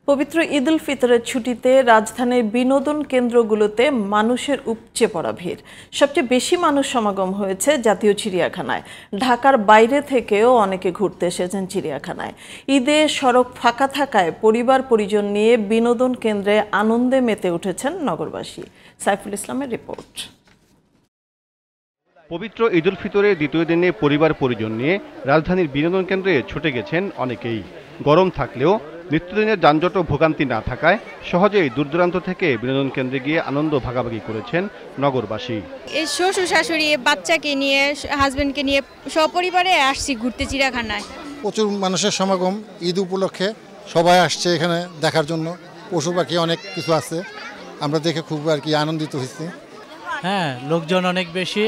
পবিত্র ঈদ উল ফিতরের ছুটিতে রাজধানীর বিনোদন কেন্দ্রগুলোতে মানুষের উপচে পড়া ভিড়। সবচেয়ে বেশি মানুষ সমাগম হয়েছে জাতীয় চিড়িয়াখানায়। ঢাকার বাইরে থেকেও অনেকে ঘুরতে এসেছেন চিড়িয়াখানায়। ঈদে সড়ক ফাঁকা থাকায় পরিবার পরিজন নিয়ে বিনোদন কেন্দ্রে আনন্দে মেতে উঠেছেন নগরবাসী। সাইফুল ইসলামের রিপোর্ট। পবিত্র ঈদ উল ফিতরের দ্বিতীয় দিনে পরিবার পরিজন নিয়ে রাজধানীর বিনোদন কেন্দ্রে ছুটে গেছেন অনেকেই। গরম থাকলেও নিত্যদিনের যানজট ও ভোগান্তি না থাকায় সহজেই দূরদূরান্ত থেকে বিনোদন কেন্দ্রে গিয়ে আনন্দ ভাগাভাগি করেছেন নগরবাসী। এই শ্বশুর শাশুড়ি বাচ্চাকে নিয়ে হাজবেন্ডকে নিয়ে সপরিবারে আসছি ঘুরতে চিড়িয়াখানায়। প্রচুর মানুষের সমাগম, ঈদ উপলক্ষে সবাই আসছে এখানে দেখার জন্য। পশু পাখি অনেক কিছু আছে, আমরা দেখে খুব আনন্দিত হয়েছি। হ্যাঁ, লোকজন অনেক বেশি।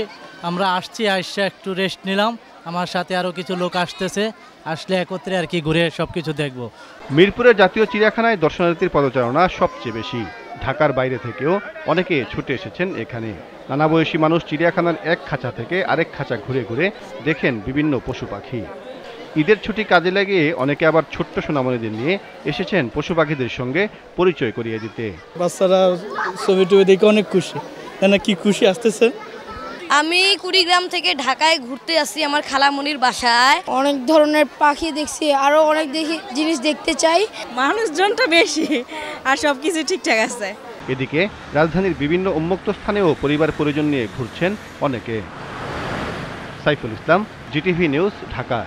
আমরা আসছি, আসছে একটু রেস্ট নিলাম। আমার সাথে আরও কিছু লোক আসতেছে, আসলে একত্রে ঘুরে সবকিছু দেখব। মিরপুরের জাতীয় চিড়িয়াখানায় দর্শনার্থীর পদচারণা সবচেয়ে বেশি। ঢাকার বাইরে থেকেও অনেকে ছুটে এসেছেন এখানে। নানা বয়সী মানুষ চিড়িয়াখানার এক খাঁচা থেকে আরেক খাঁচা ঘুরে ঘুরে দেখেন বিভিন্ন পশু পাখি। ঈদের ছুটি কাজে লাগিয়ে অনেকে আবার ছোট্ট সোনামণিদের নিয়ে এসেছেন পশু পাখিদের সঙ্গে পরিচয় করিয়ে দিতে। বাচ্চারা ছবি টবি দেখে অনেক খুশি। কি খুশি আসতেছে। আমি কুড়িগ্রাম থেকে ঢাকায় ঘুরতে আসছি আমার খালামণির বাসায়। অনেক ধরনের পাখি দেখছি, আরো অনেক জিনিস দেখতে চাই। মানুষজনটা বেশি আর সবকিছু ঠিকঠাক আছে। এদিকে রাজধানীর বিভিন্ন উন্মুক্ত স্থানেও পরিবার পরিজন নিয়ে ঘুরছেন অনেকে। Saiful Islam, GTV news, Dhaka.